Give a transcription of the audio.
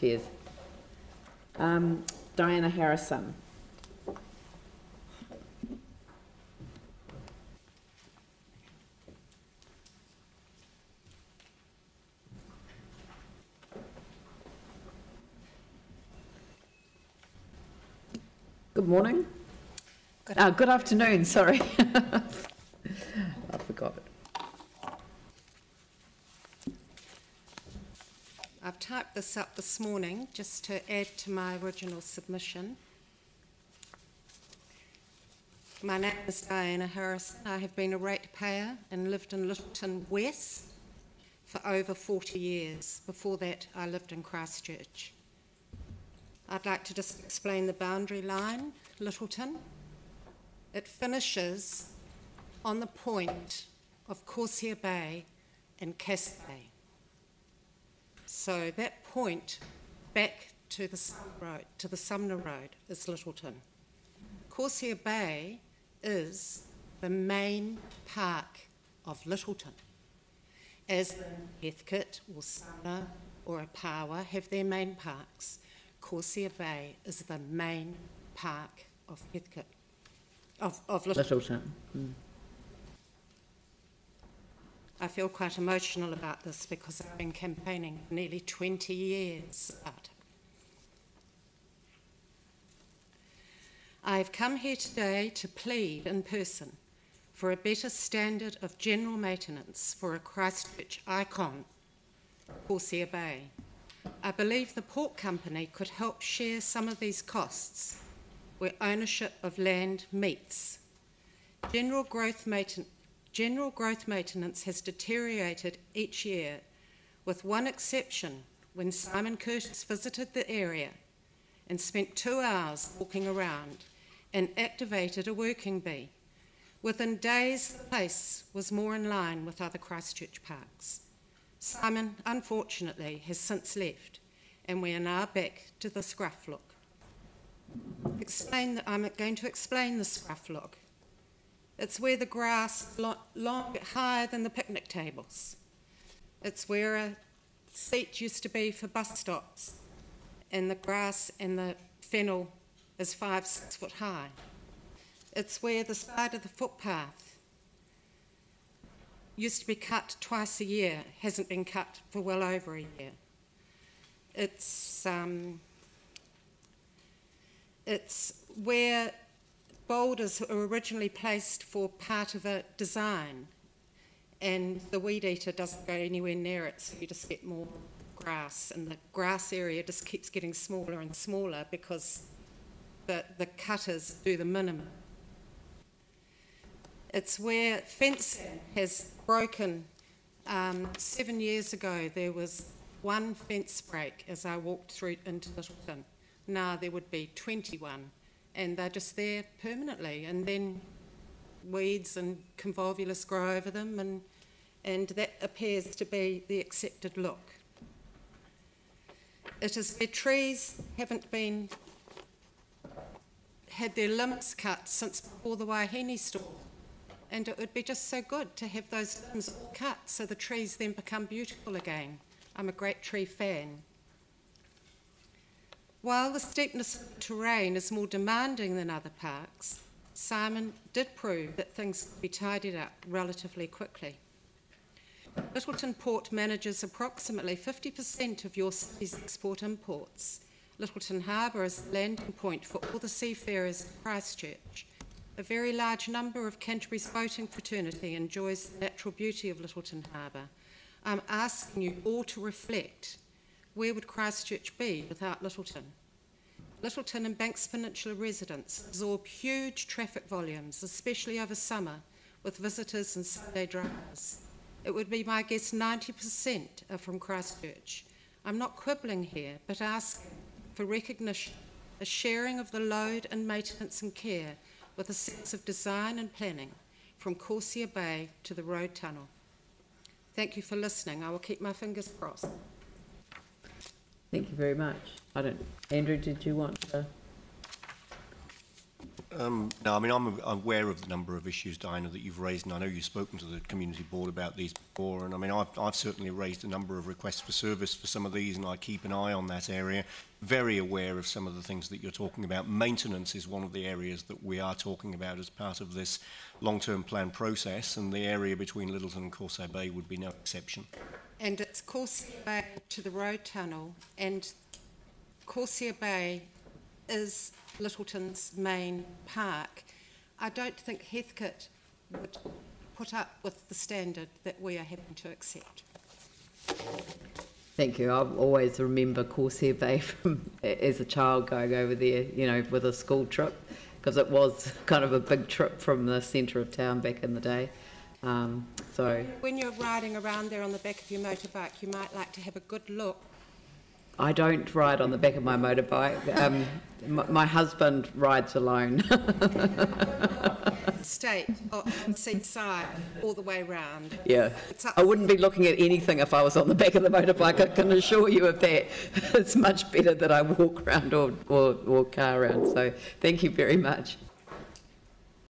Cheers. Diana Harrison. Good morning. Good afternoon, sorry. I forgot it. I've typed this up this morning just to add to my original submission. My name is Diana Harrison. I have been a ratepayer and lived in Lyttelton West for over 40 years. Before that, I lived in Christchurch. I'd like to just explain the boundary line, Lyttelton. It finishes on the point of Corsair Bay and Cass Bay. So that point back to the Sumner Road is Lyttelton. Corsair Bay is the main park of Lyttelton. As Heathcote or Sumner or Apawa have their main parks, Corsair Bay is the main park of Heathcote, of Lyttelton. I feel quite emotional about this because I've been campaigning for nearly 20 years about it. I've come here today to plead in person for a better standard of general maintenance for a Christchurch icon, Corsair Bay. I believe the Port Company could help share some of these costs where ownership of land meets. General growth maintenance has deteriorated each year, with one exception when Simon Curtis visited the area and spent 2 hours walking around and activated a working bee. Within days, the place was more in line with other Christchurch parks. Simon, unfortunately, has since left, and we are now back to the scruff look. I'm going to explain the scruff look. It's where the grass long higher than the picnic tables. It's where a seat used to be for bus stops, and the grass and the fennel is 5-6 foot high. It's where the side of the footpath used to be cut twice a year, hasn't been cut for well over a year. It's where boulders were originally placed for part of a design, and the weed eater doesn't go anywhere near it, so you just get more grass, and the grass area just keeps getting smaller and smaller because the cutters do the minimum. It's where fencing has broken. 7 years ago there was one fence break as I walked through into Lyttelton. Now there would be 21, and they're just there permanently, and then weeds and convolvulus grow over them, and that appears to be the accepted look. It is where trees haven't had their limbs cut since before the Waihine storm, and it would be just so good to have those limbs all cut so the trees then become beautiful again. I'm a great tree fan. While the steepness of the terrain is more demanding than other parks, Simon did prove that things could be tidied up relatively quickly. Lyttelton Port manages approximately 50% of your city's export-imports. Lyttelton Harbour is the landing point for all the seafarers in Christchurch. A very large number of Canterbury's boating fraternity enjoys the natural beauty of Lyttelton Harbour. I'm asking you all to reflect, where would Christchurch be without Lyttelton? Lyttelton and Banks Peninsula residents absorb huge traffic volumes, especially over summer, with visitors and Sunday drivers. It would be my guess 90% are from Christchurch. I'm not quibbling here, but asking for recognition, a sharing of the load and maintenance and care with a sense of design and planning from Corsair Bay to the road tunnel. Thank you for listening. I will keep my fingers crossed. Thank you very much. Andrew, did you want to? No, I mean, I'm aware of the number of issues, Diana, that you've raised, and I know you've spoken to the community board about these before, and I mean, I've certainly raised a number of requests for service for some of these, and I keep an eye on that area. Very aware of some of the things that you're talking about. Maintenance is one of the areas that we are talking about as part of this long-term plan process, and the area between Littleton and Corsair Bay would be no exception. And it's Corsair Bay to the road tunnel, and Corsair Bay is Littleton's main park. I don't think Heathcote would put up with the standard that we are having to accept. Thank you. I always remember Corsair Bay from as a child going over there, you know, with a school trip, because it was kind of a big trip from the centre of town back in the day. So when you're riding around there on the back of your motorbike, you might like to have a good look. I don't ride on the back of my motorbike. My husband rides alone. State on seat side all the way round. Yeah, I wouldn't be looking at anything if I was on the back of the motorbike. I can assure you of that. It's much better that I walk around or car around. So thank you very much.